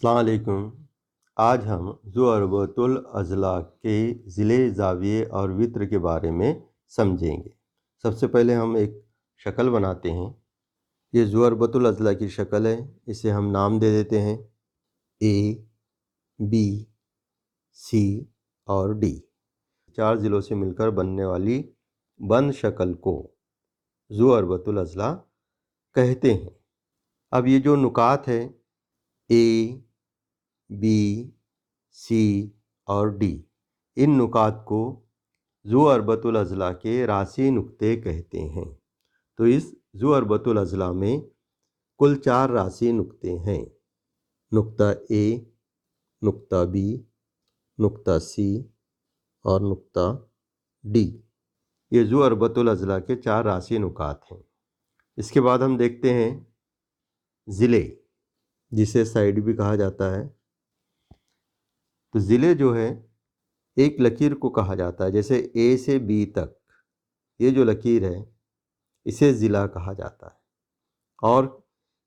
السلام علیکم۔ آج ہم ضربۃ الاضلاع کے ضلع، زاویے اور وطر کے بارے میں سمجھیں گے۔ سب سے پہلے ہم ایک شکل بناتے ہیں۔ یہ ضربۃ الاضلاع کی شکل ہے، اسے ہم نام دے دیتے ہیں اے، بی، سی اور ڈی۔ 4 ضلعوں سے مل کر بننے والی بند شکل کو ضربۃ الاضلاع کہتے ہیں۔ اب یہ جو نکات ہے اے، بی، سی اور ڈی، ان نکات کو ضربۃ الاضلاع کے راسی نقطے کہتے ہیں۔ تو اس ضربۃ الاضلاع میں کل 4 راسی نقطے ہیں: نقطہ اے، نقطہ بی، نقطہ سی اور نقطہ ڈی۔ یہ ضربۃ الاضلاع کے 4 راسی نکات ہیں۔ اس کے بعد ہم دیکھتے ہیں ضلع، جسے سائڈ بھی کہا جاتا ہے۔ تو ضلع جو ہے ایک لکیر کو کہا جاتا ہے، جیسے اے سے بی تک یہ جو لکیر ہے اسے ضلع کہا جاتا ہے، اور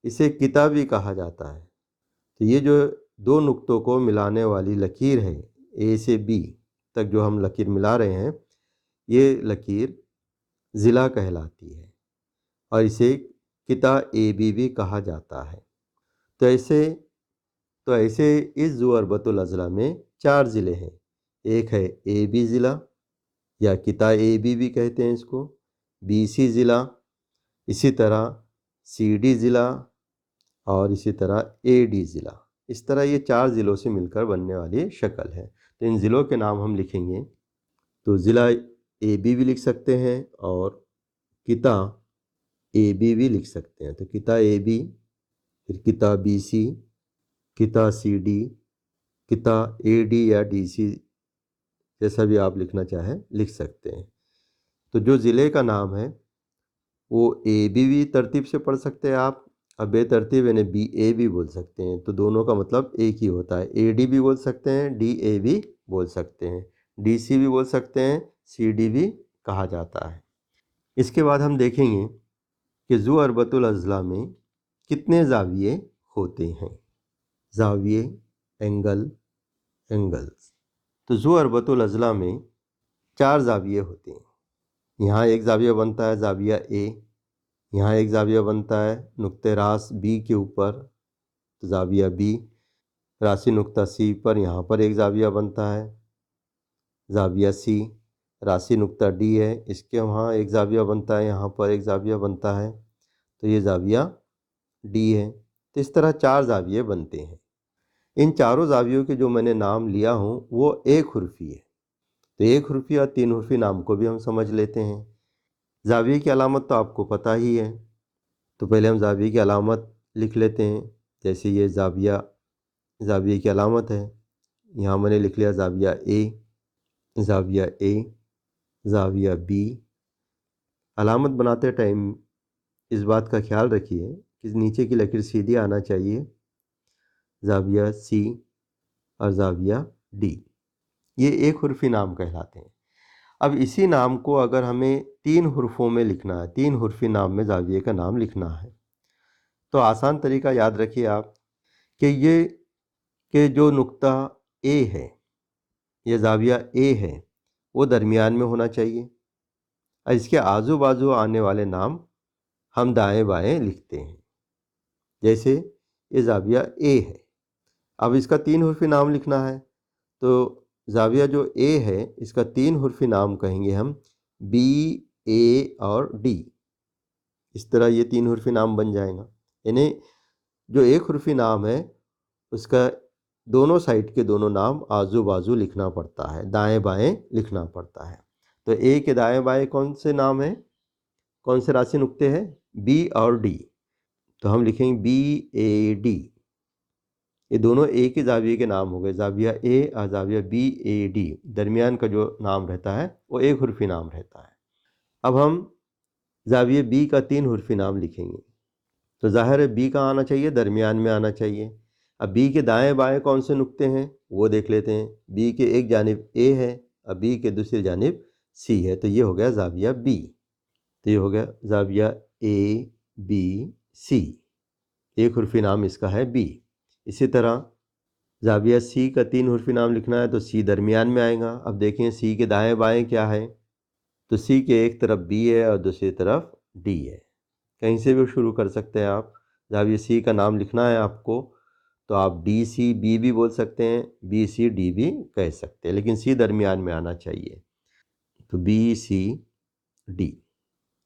اسے قطع بھی کہا جاتا ہے۔ تو یہ جو 2 نقطوں کو ملانے والی لکیر ہے، اے سے بی تک جو ہم لکیر ملا رہے ہیں، یہ لکیر ضلع کہلاتی ہے، اور اسے قطع اے بی بھی کہا جاتا ہے۔ تو ایسے اس ضربۃ الاضلاع میں 4 ضلع ہیں۔ ایک ہے اے بی ضلع، یا قطع اے بی بھی کہتے ہیں اس کو، بی سی ضلع، اسی طرح سی ڈی ضلع، اور اسی طرح اے ڈی ضلع۔ اس طرح یہ 4 ضلعوں سے مل کر بننے والی شکل ہے۔ تو ان ضلعوں کے نام ہم لکھیں گے، تو ضلع اے بی بھی لکھ سکتے ہیں اور قطع اے بی بھی لکھ سکتے ہیں۔ تو قطع اے بی، پھر قطع بی سی، قطع سی ڈی، قطع اے ڈی یا ڈی سی، جیسا بھی آپ لکھنا چاہیں لکھ سکتے ہیں۔ تو جو ضلع کا نام ہے وہ اے بی بھی ترتیب سے پڑھ سکتے ہیں آپ، اور بے ترتیب یعنی بی اے بھی بول سکتے ہیں۔ تو دونوں کا مطلب ایک ہی ہوتا ہے، اے ڈی بھی بول سکتے ہیں، ڈی اے بھی بول سکتے ہیں، ڈی سی بھی بول سکتے ہیں، سی ڈی بھی کہا جاتا ہے۔ اس کے بعد ہم دیکھیں گے کہ ضربۃ الاضلاع میں کتنے زاویے ہوتے ہیں۔ زاویے، اینگلز۔ تو ضربۃ الاضلاع میں 4 زاویے ہوتے ہیں۔ یہاں ایک زاویہ بنتا ہے زاویہ اے، یہاں ایک زاویہ بنتا ہے نقطہ راس بی کے اوپر، تو زاویہ بی، راسی نقطہ سی پر یہاں پر ایک زاویہ بنتا ہے زاویہ سی، راسی نقطہ ڈی ہے اس کے وہاں ایک زاویہ بنتا ہے، یہاں پر ایک زاویہ بنتا ہے، تو یہ زاویہ ڈی ہے۔ تو اس طرح 4 زاویے بنتے ہیں۔ ان چاروں زاویوں کے جو میں نے نام لیا ہوں وہ ایک حرفی ہے۔ تو ایک حرفی اور 3 حرفی نام کو بھی ہم سمجھ لیتے ہیں۔ زاویے کی علامت تو آپ کو پتہ ہی ہے، تو پہلے ہم زاویے کی علامت لکھ لیتے ہیں۔ جیسے یہ زاویے کی علامت ہے، یہاں میں نے لکھ لیا زاویہ اے، زاویہ بی۔ علامت بناتے ٹائم اس بات کا خیال رکھیے کہ نیچے کی لکیر سیدھی آنا چاہیے، زاویہ سی اور زاویہ ڈی، یہ ایک حرفی نام کہلاتے ہیں۔ اب اسی نام کو اگر ہمیں 3 حرفوں میں لکھنا ہے، 3 حرفی نام میں زاویے کا نام لکھنا ہے، تو آسان طریقہ یاد رکھیے آپ کہ جو نقطہ اے ہے، یہ زاویہ اے ہے، وہ درمیان میں ہونا چاہیے، اور اس کے آزو بازو آنے والے نام ہم دائیں بائیں لکھتے ہیں۔ جیسے یہ زاویہ اے ہے، اب اس کا 3 حرفی نام لکھنا ہے، تو زاویہ جو اے ہے اس کا 3 حرفی نام کہیں گے ہم بی، اے اور ڈی۔ اس طرح یہ 3 حرفی نام بن جائے گا۔ یعنی جو ایک حرفی نام ہے اس کا دونوں سائڈ کے دونوں نام آزو بازو لکھنا پڑتا ہے، دائیں بائیں لکھنا پڑتا ہے۔ تو اے کے دائیں بائیں کون سے نام ہیں، کون سے راسی نقطے ہیں؟ بی اور ڈی۔ تو ہم لکھیں گے بی اے ڈی، یہ دونوں ایک ہی زاویے کے نام ہو گئے، زاویہ اے اور زاویہ بی اے ڈی۔ درمیان کا جو نام رہتا ہے وہ ایک حرفی نام رہتا ہے۔ اب ہم زاویہ بی کا 3 حرفی نام لکھیں گے، تو ظاہر ہے بی کا آنا چاہیے، درمیان میں آنا چاہیے۔ اب بی کے دائیں بائیں کون سے نقطے ہیں وہ دیکھ لیتے ہیں۔ بی کے ایک جانب اے ہے اور بی کے دوسری جانب سی ہے، تو یہ ہو گیا زاویہ بی، تو یہ ہو گیا زاویہ اے بی سی، ایک حرفی نام اس کا ہے بی۔ اسی طرح زاویہ سی کا 3 حرفی نام لکھنا ہے تو سی درمیان میں آئے گا. اب دیکھیں سی کے دائیں بائیں کیا ہے، تو سی کے ایک طرف بی ہے اور دوسری طرف ڈی ہے. کہیں سے بھی شروع کر سکتے ہیں آپ. زاویہ سی کا نام لکھنا ہے آپ کو تو آپ ڈی سی بی بھی بول سکتے ہیں، بی سی ڈی بھی کہہ سکتے ہیں، لیکن سی درمیان میں آنا چاہیے. تو بی سی ڈی.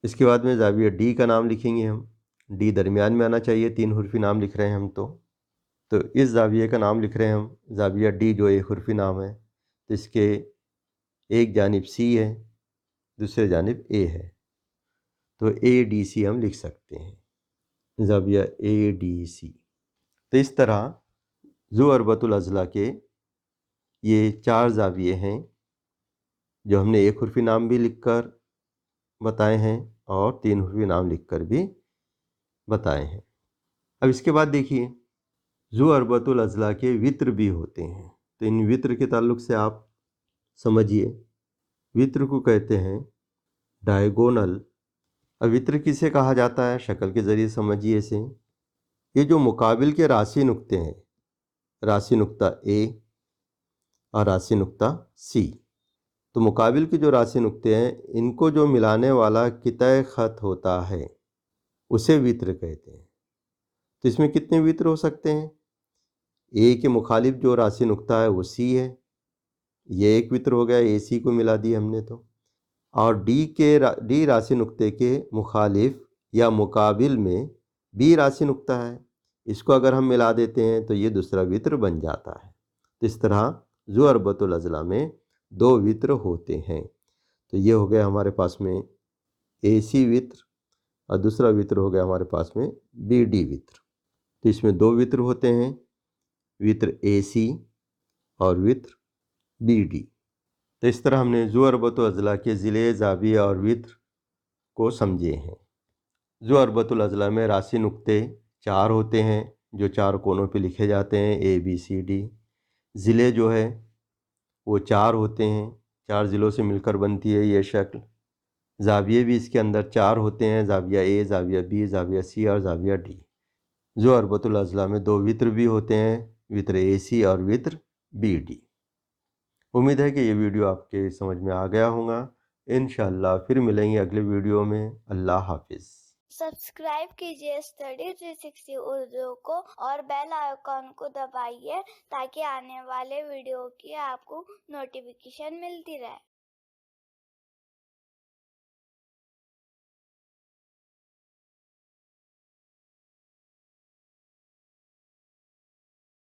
اس کے بعد میں زاویہ ڈی کا نام لکھیں گے ہم. ڈی درمیان میں آنا چاہیے، 3 حرفی نام لکھ رہے ہیں ہم تو اس زاویے کا نام لکھ رہے ہیں ہم. زاویہ ڈی جو ایک حرفی نام ہے تو اس کے ایک جانب سی ہے، دوسرے جانب اے ہے، تو اے ڈی سی ہم لکھ سکتے ہیں. زاویہ اے ڈی سی. تو اس طرح ذو اربۃ الاضلاع کے یہ 4 زاویے ہیں جو ہم نے ایک حرفی نام بھی لکھ کر بتائے ہیں اور 3 حرفی نام لکھ کر بھی بتائے ہیں. اب اس کے بعد دیکھیے ذو اربۃ الاضلاع کے وطر بھی ہوتے ہیں. تو ان وطر کے تعلق سے آپ سمجھیے. وطر کو کہتے ہیں ڈائیگونل. اب وطر کسے کہا جاتا ہے، شکل کے ذریعے سمجھیے اسے. یہ جو مقابل کے راسی نقطے ہیں، راسی نقطہ اے اور راسی نقطہ سی، تو مقابل کے جو راسی نقطے ہیں ان کو جو ملانے والا قطع خط ہوتا ہے اسے وطر کہتے ہیں. تو اس میں کتنے وطر ہو سکتے ہیں؟ اے کے مخالف جو راسی نقطہ ہے وہ سی ہے، یہ ایک وطر ہو گیا، اے سی کو ملا دی ہم نے تو. اور ڈی راسی نقطے کے مخالف یا مقابل میں بی راسی نقطہ ہے، اس کو اگر ہم ملا دیتے ہیں تو یہ دوسرا وطر بن جاتا ہے. تو اس طرح ذو اربۃ الاضلاع میں 2 وطر ہوتے ہیں. تو یہ ہو گیا ہمارے پاس میں اے سی وطر اور دوسرا وطر ہو گیا ہمارے پاس میں بی ڈی وطر. تو اس میں 2 وطر ہوتے ہیں، وطر اے سی اور وطر بی ڈی. تو اس طرح ہم نے ذو اربۃ الاضلاع کے ضلع، زاویہ اور وطر کو سمجھے ہیں. ذو اربۃ الاضلاع میں راسی نقطے 4 ہوتے ہیں جو 4 کونوں پہ لکھے جاتے ہیں، اے بی سی ڈی. ضلع جو ہے وہ 4 ہوتے ہیں، 4 ضلعوں سے مل کر بنتی ہے یہ شکل. زاویے بھی اس کے اندر 4 ہوتے ہیں، زاویہ اے، زاویہ بی، زاویہ سی اور زاویہ ڈی. ذو اربۃ الاضلاع میں 2 وطر بھی ہوتے ہیں، وطر اے سی اور وطر بی ڈی. امید ہے کہ یہ ویڈیو آپ کے سمجھ میں آ گیا ہوگا. انشاءاللہ پھر ملیں گے اگلے ویڈیو میں. اللہ حافظ. سبسکرائب کیجیے اسٹڈی 360 اردو کو اور بیل آئیکن کو دبائیے تاکہ آنے والے ویڈیو کی آپ کو نوٹیفیکیشن ملتی رہے.